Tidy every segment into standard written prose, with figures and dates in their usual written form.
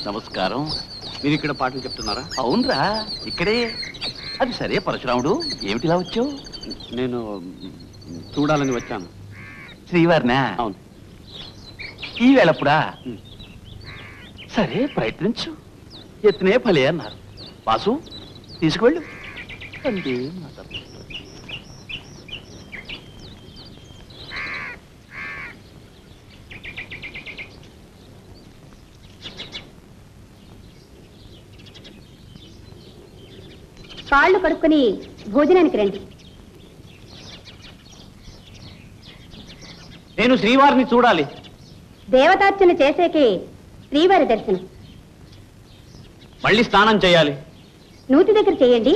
నమస్కారం. మీరు ఇక్కడ పాటలు చెప్తున్నారా? అవునరా, ఇక్కడే. అది సరే పరశురాముడు, ఏమిటిలా వచ్చావు? నేను చూడాలని వచ్చాను. శ్రీవారినా? అవును. ఈ వేళప్పుడా? సరే ప్రయత్నించు. ఎత్తునే ఫలే అన్నారు. వాసు తీసుకువెళ్ళు. అంతే మాట. కాళ్ళు కడుక్కొని భోజనానికి రండి. నేను శ్రీవారిని చూడాలి. దేవతార్చన చేసేకే శ్రీవారి దర్శనం. మళ్ళీ స్నానం చేయాలి. నూతి దగ్గర చేయండి.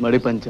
మడి పంచ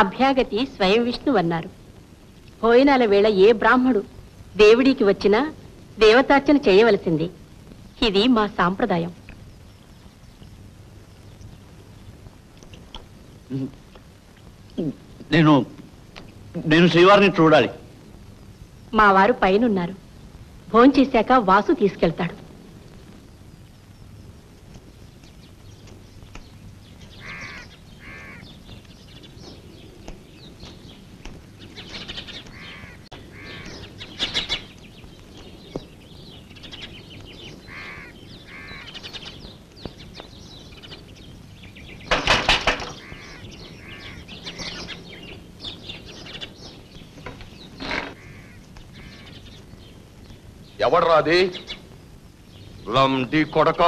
అభ్యాగతి స్వయం విష్ణువన్నారు. భోజనాల వేళ ఏ బ్రాహ్మడు దేవుడికి వచ్చినా దేవతార్చన చేయవలసింది. ఇది మా సాంప్రదాయం. నేను శ్రీవారిని చూడాలి. మా వారు పైనున్నారు. భోంచేశాక వాసు తీసుకెళ్తాడు. ఎవడ్రాది? లండి కొడక,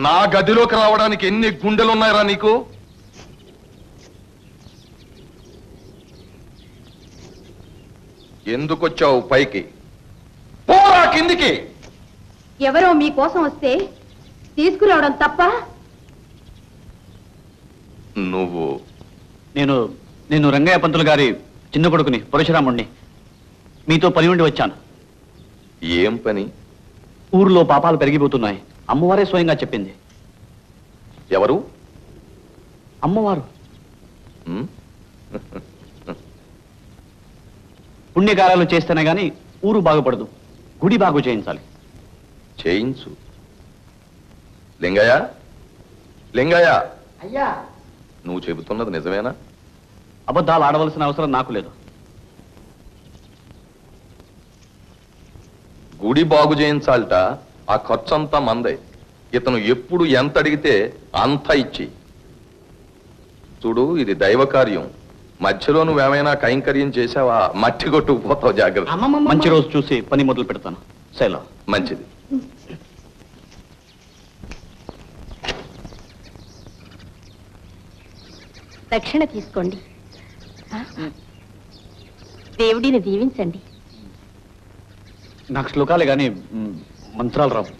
నా గదిలోకి రావడానికి ఎన్ని గుండెలున్నాయరా నీకు? ఎందుకొచ్చావు పైకి? పోరా కిందికి. ఎవరో మీకోసం వస్తే తీసుకురావడం తప్ప? నువ్వు? నేను నేను రంగయ్య పంతులు గారి చిన్న కొడుకుని పరశురాముణ్ణి. మీతో పని ఉండి వచ్చాను. ఏం పని? ఊరిలో పాపాలు పెరిగిపోతున్నాయి. అమ్మవారే స్వయంగా చెప్పింది. ఎవరు? అమ్మవారు. ఉమ్, పుణ్యకార్యాలు చేస్తేనే గాని ఊరు బాగుపడదు. గుడి బాగు చేయించాలి. చేయించు. లింగయ్య, లింగయ్య, అయ్యా, నువ్వు చెబుతున్నది నిజమేనా? అబద్ధాలు ఆడవలసిన అవసరం నాకు లేదు. గుడి బాగు చేయించాలట. ఆ ఖర్చంతా మందే. ఇతను ఎప్పుడు ఎంత అడిగితే అంత ఇచ్చి. చూడు, ఇది దైవ కార్యం. మధ్యలో నువ్వేమైనా కైంకర్యం చేసావా మట్టి కొట్టుకుపోతావు. జాగ్రత్త. మంచి రోజు చూసి పని మొదలు పెడతాను. సెలవు. మంచిది. దక్షిణ తీసుకోండి. దేవుడిని దీవించండి. నాకు శ్లోకాలే కానీ మంత్రాలు రావు.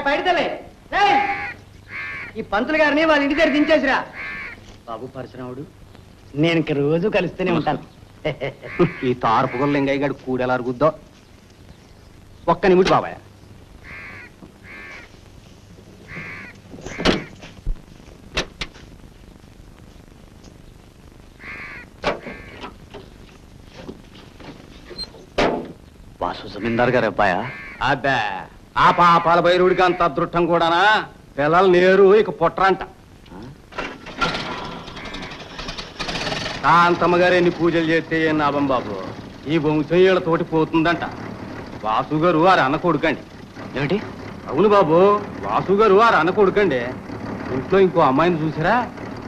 బయటలే ఈ పంతులు గారిని వాళ్ళ ఇంటి దగ్గర దించేసిరా. బాబు పరశురాముడు, నేను ఇంక రోజు కలుస్తూనే ఉంటాను. ఈ తార్పుగొల్ల లింగయ్య గారు కూడెలా అరుగుద్దో. ఒక్క నిమిషం బాబాయ్. వాసు జమీందార్ గారి అబ్బాయా? అబ్బా, ఆ పాపాల భైరుడికి అంత అదృష్టం కూడానా? పిల్లలు లేరు, ఇక పుట్రంట. కాంతమ్మ గారు ఎన్ని పూజలు చేస్తే ఏం లాభం బాబు? ఈ వంశం వీళ్ళతోటి పోతుందంట. వాసు గారు వారు అన్న కొడుకండి. ఏమిటి? అవును బాబు, వాసు గారు వారు అన్న కొడుకండి. ఇంట్లో ఇంకో అమ్మాయిని చూసారా?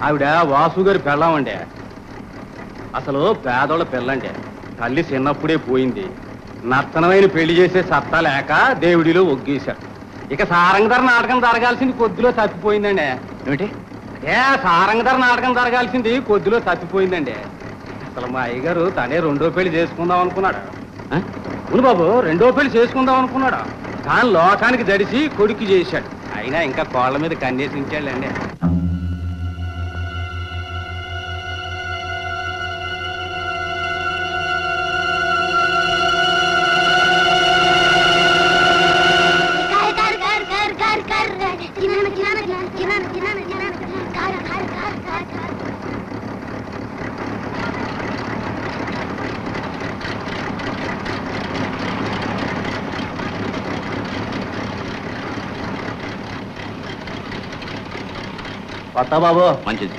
ఆవిడ వాసు గారి పెళ్ళామండి. అసలు పేదోళ్ళ పిల్లండి. తల్లి చిన్నప్పుడే పోయింది. నర్తనమైన పెళ్లి చేసే సత్తా లేక దేవుడిలో ఒగ్గేశారు. ఇక సారంగధర నాటకం జరగాల్సింది కొద్దిలో తప్పిపోయిందండి. ఏమిటి? సారంగధర నాటకం జరగాల్సింది కొద్దిలో తప్పిపోయిందండి. అసలు మా అయ్యగారు తనే రెండో పెళ్లి చేసుకుందాం అనుకున్నాడు. అవును బాబు, రెండో పెళ్లి చేసుకుందాం అనుకున్నాడు. కానీ లోకానికి జడిసి కొడుకు చేశాడు. అయినా ఇంకా కోళ్ల మీద కన్నేసించాడండి. వస్తా బాబు. మంచిది.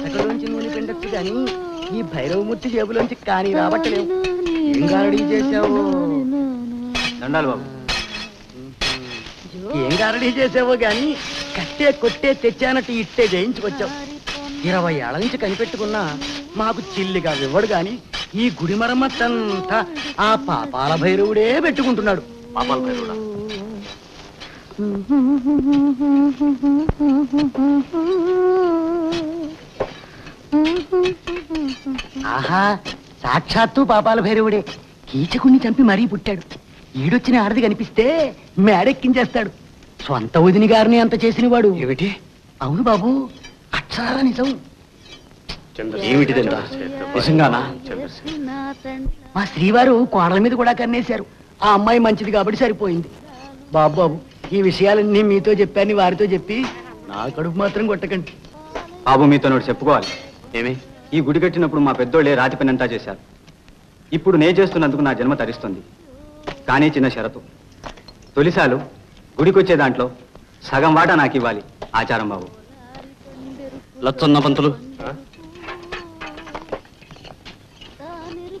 ఎక్కడోంచి నూనె పిండొచ్చు కానీ ఈ భైరవమూర్తి జేబులోంచి కానీ రాబట్టలేవు. ఏం గారడీ చేసావు? దండాలు బాబు. ఏం గారడీ చేసావో గాని కట్టే కొట్టే తెచ్చానట్టు ఇట్టే జయించుకొచ్చావు. 20 ఏళ్ల నుంచి కనిపెట్టుకున్నా మాకు చిల్లిగా ఇవ్వడు గాని ఈ గుడి మరమ్మతంతా ఆ పాపాల భైరవుడే పెట్టుకుంటున్నాడు. పాపాల భైరవుడా? ఆహా, సాక్షాత్తు పాపాల భైరవుడే. కీచకుణ్ణి చంపి మరీ పుట్టాడు. ఈడొచ్చిన ఆడది కనిపిస్తే మేడెక్కించేస్తాడు. స్వంత వదిని గారిని అంత చేసిన వాడు. ఏమిటి? అవును బాబు, అక్షరాల నిజం. ఏమిటిదంతా? నిజంగానా? మా శ్రీవారు కోడల మీద కూడా కన్నేశారు. ఆ అమ్మాయి మంచిది కాబట్టి సరిపోయింది. బాబు బాబు, ఈ విషయాలన్నీ మీతో చెప్పాను, వారితో చెప్పి నా కడుపు మాత్రం కొట్టకండి. బాబు, మీతో నోటి చెప్పుకోవాలి. ఏమి? ఈ గుడి కట్టినప్పుడు మా పెద్దోళ్ళే రాతి పనంతా చేశారు. ఇప్పుడు నే చేస్తున్నందుకు నా జన్మ తరిస్తుంది. కానీ చిన్న షరతు. తొలిసాలు గుడికొచ్చే దాంట్లో సగం వాటా నాకు ఇవ్వాలి. ఆచారం బాబు. లచ్చన్న పంతులు,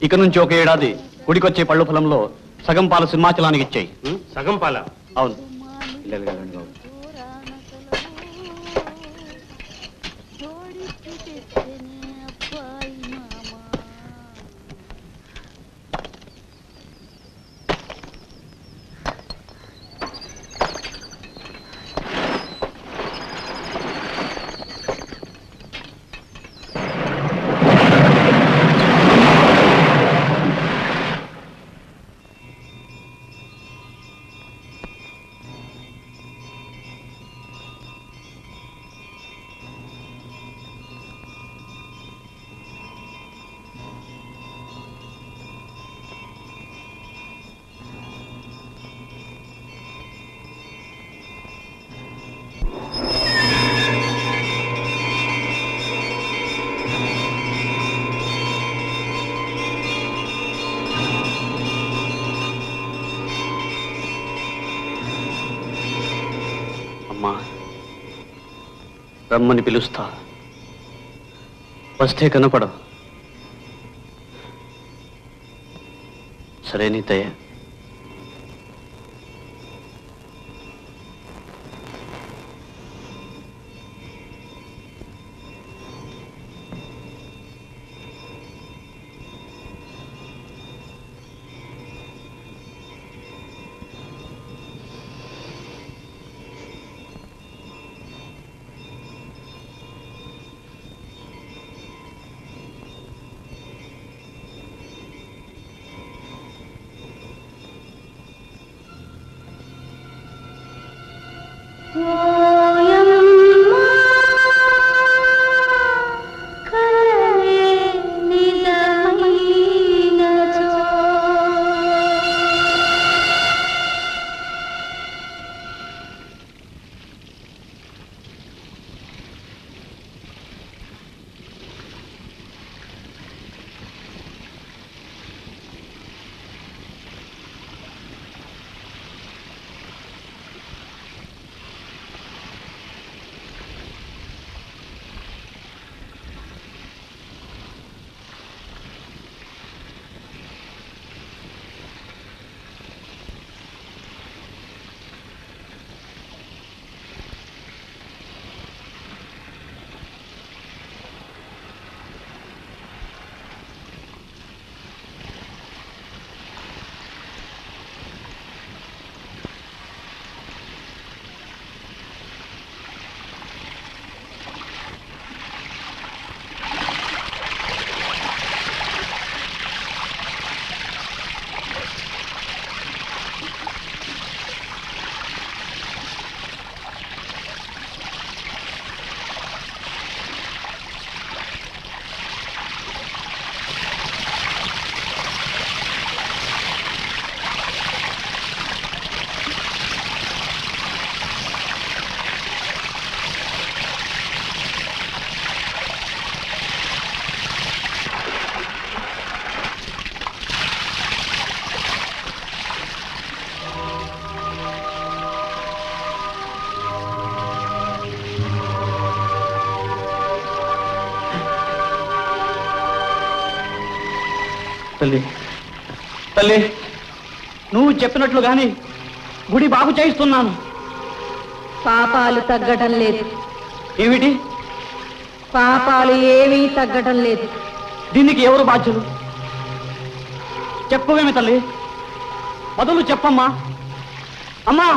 ఇక నుంచి 1 ఏడాది గుడికొచ్చే పళ్ళు ఫలంలో సగం పాలు సింహాచలానికి ఇచ్చేయి. సగం పాల? అవును. పిల్లలు కదండి బాబు. రమ్మని పిలుస్తా, వస్తే కనపడవు. సరే నీతయ్య. తల్లి, తల్లి, నువ్వు చెప్పినట్లు గాని గుడి బాగు చేయిస్తున్నాను. పాపాలు తగ్గటం లేదు. ఏమిటి? పాపాలు ఏమీ తగ్గటం లేదు. దీనికి ఎవరు బాధ్యులు? చెప్పవేమి తల్లి, మొదలు చెప్పమ్మా. అమ్మా,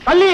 తల్లి.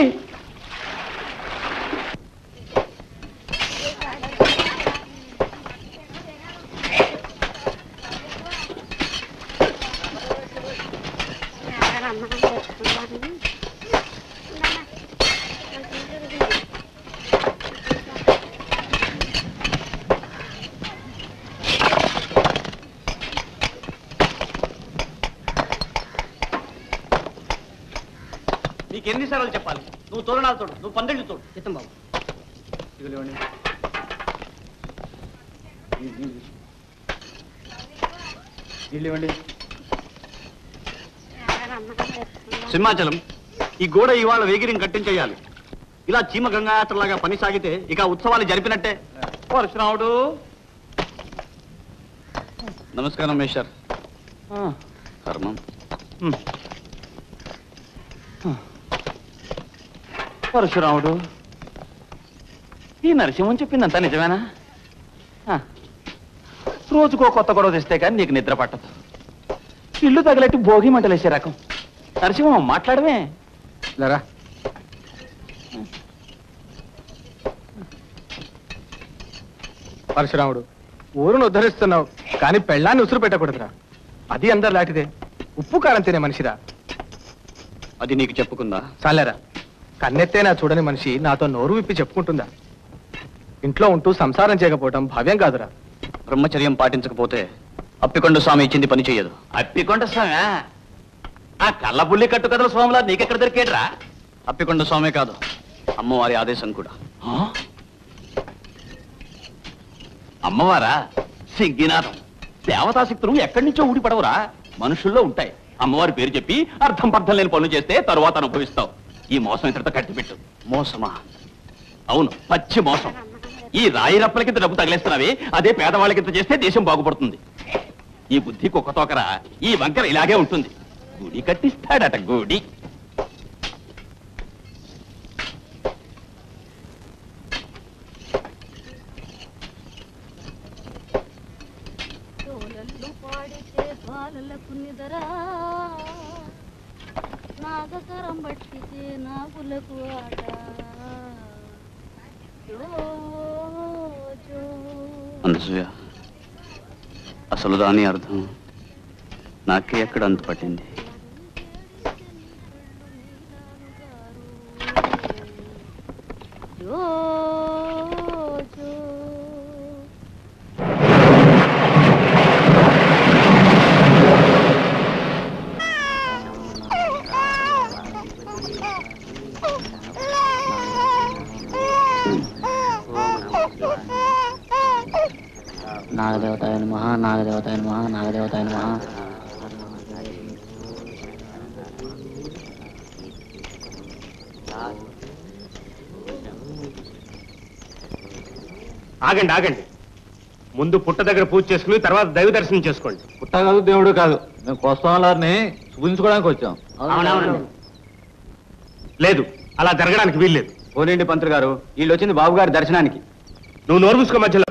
నీకెన్నిసార్లు చెప్పాలి? నువ్వు తోరణాలు తోడు, నువ్వు పందిళ్ళు తోడు. చిత్తం బాబు, ఇవ్వండి. సింహాచలం, ఈ గోడ ఇవాళ వేగిరిని కట్టించేయాలి. ఇలా చీమ గంగాయాత్రలాగా పని సాగితే ఇక ఉత్సవాలు జరిపినట్టే. పరశురాముడు, నమస్కారం మేషర్. కర్మం. పరశురాముడు, ఈ నరసింహం చెప్పిందంతా నిజమేనా? రోజుకో కొత్త గొడవ తెస్తే కానీ నీకు నిద్ర పట్టదు. ఇల్లు తగలెట్టి భోగి మంటలేసే రకం. నరసింహం మాట్లాడమే. లేరా, పరశురాముడు, ఊరును ఉద్ధరిస్తున్నావు కానీ పెళ్ళాన్ని ఉసురు పెట్టకూడదురా. అది అందరు లాంటిదే. ఉప్పు కారం తినే మనిషిరా. అది నీకు చెప్పుకుందా? చాలేరా, కన్నెత్తేనా చూడని మనిషి నాతో నోరు విప్పి చెప్పుకుంటుందా? ఇంట్లో ఉంటూ సంసారం చేయకపోవటం భావ్యం కాదురా. బ్రహ్మచర్యం పాటించకపోతే అప్పికొండ స్వామి ఇచ్చింది పని చెయ్యదు. అప్పికొండ స్వామి? ఆ కళ్ళబుల్లి కట్టుకథల స్వామిలా నీకెక్కడ దొరికేట్రా? అప్పికొండ స్వామే కాదు, అమ్మవారి ఆదేశం కూడా. అమ్మవారా? సిగ్గినాథం. దేవతాశక్తులు ఎక్కడి నుంచో ఊడిపడవురా, మనుషుల్లో ఉంటాయి. అమ్మవారి పేరు చెప్పి అర్థం పర్థం లేని పనులు చేస్తే తరువాత అనుభవిస్తావు. ఈ మోసం ఇతరుతో కట్టిపెట్టు. మోసమా? అవును, పచ్చి మోసం. ఈ రాయి రప్పలకింత డబ్బు తగిలేస్తున్నావే, అదే పేదవాళ్ళకింత చేస్తే దేశం బాగుపడుతుంది. ఈ బుద్ధి కుక్కతోకరా, ఈ వంకర ఇలాగే ఉంటుంది. గుడి కట్టిస్తాడట, గుడి. నాగకరం పట్టితే నాగులకు ఆట. అనసూయ, అసలు దాని అర్థం నాకే ఎక్కడ అంత పట్టింది. నాగదేవతాయ నమః, నాగదేవతాయ నమః, నాగదేవతాయ నమః. ఆగండి ఆగండి, ముందు పుట్ట దగ్గర పూజ చేసుకుని తర్వాత దైవ దర్శనం చేసుకోండి. పుట్ట కాదు, దేవుడు కాదు, మేము కోస్తాలని చూపించుకోవడానికి వచ్చాం. లేదు, అలా జరగడానికి వీల్లేదు. పోలేండి పంతులు గారు, వీళ్ళు వచ్చింది బాబు గారి దర్శనానికి. నువ్వు నోరు మూసుకో. మధ్యలో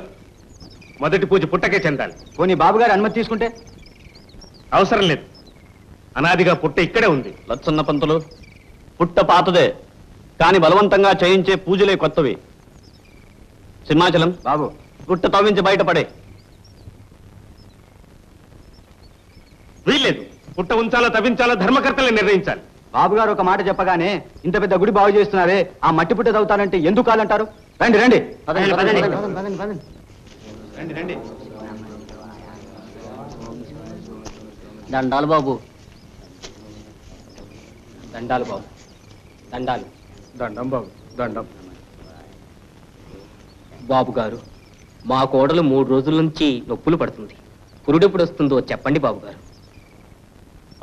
మొదటి పూజ పుట్టకే చెందాలి. పోనీ బాబు గారి అనుమతి తీసుకుంటే? అవసరం లేదు, అనాదిగా పుట్ట ఇక్కడే ఉంది. లచ్చన్న పంతులు, పుట్ట పాతదే, కాని బలవంతంగా చేయించే పూజలే కొత్తవి. సింహాచలం బాబు, పుట్ట తవ్వించి బయటపడే. వీల్లేదు, పుట్ట ఉంచాలో తవ్వించాలో ధర్మకర్తలే నిర్ణయించాలి. బాబు గారు ఒక మాట చెప్పగానే ఇంత పెద్ద గుడి బాగు చేస్తున్నారే, ఆ మట్టి పుట్ట తవ్వుతానంటే ఎందుకు కాదంటారు? రండి రండి రండి రండి. దండాలు బాబు, దండాలు బాబు, దండాలు. దండం బాబు, దండం. బాబు గారు, మా కోడలు 3 రోజుల నుంచి నొప్పులు పడుతుంది. పురుడెప్పుడు వస్తుందో చెప్పండి బాబు గారు.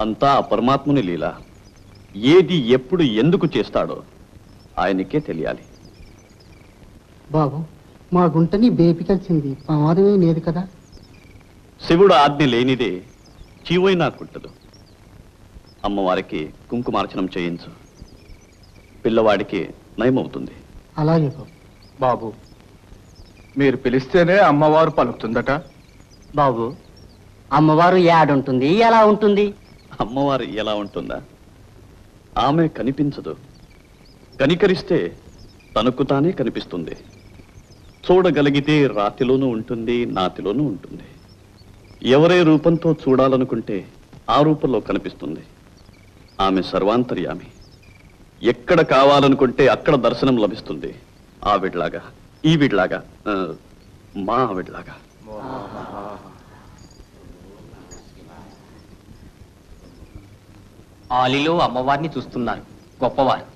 అంతా ఆ పరమాత్ముని లీల. ఏది ఎప్పుడు ఎందుకు చేస్తాడో ఆయనకే తెలియాలి. బాబు, మా గుంటని బేపి కలిసింది, ప్రమాదమే లేదు కదా? శివుడు ఆజ్ఞ లేనిదే చీవైనా కుట్టదు. అమ్మవారికి కుంకుమార్చనం చేయించు, పిల్లవాడికి నయమవుతుంది. అలాగే బాబు. బాబు, మీరు పిలిస్తేనే అమ్మవారు పలుకుతుందట. బాబు, అమ్మవారు ఏడుంటుంది, ఎలా ఉంటుంది? అమ్మవారు ఎలా ఉంటుందా? ఆమె కనిపించదు. కనికరిస్తే తనకు తానే కనిపిస్తుంది. చూడగలిగితే రాతిలోనూ ఉంటుంది, నాతిలోనూ ఉంటుంది. ఎవరే రూపంతో చూడాలనుకుంటే ఆ రూపంలో కనిపిస్తుంది. ఆమె సర్వాంతర్యామి. ఎక్కడ కావాలనుకుంటే అక్కడ దర్శనం లభిస్తుంది. ఆవిడ్లాగా, ఈవిడ్లాగా, మా ఆవిడ్లాగా. ఆలిలో అమ్మవారిని చూస్తున్నారు, గొప్పవారు,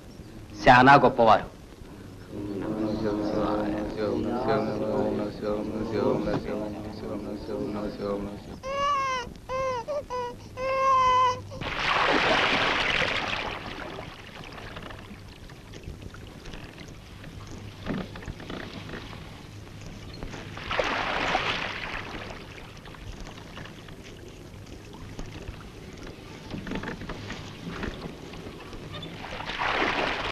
శానా గొప్పవారు.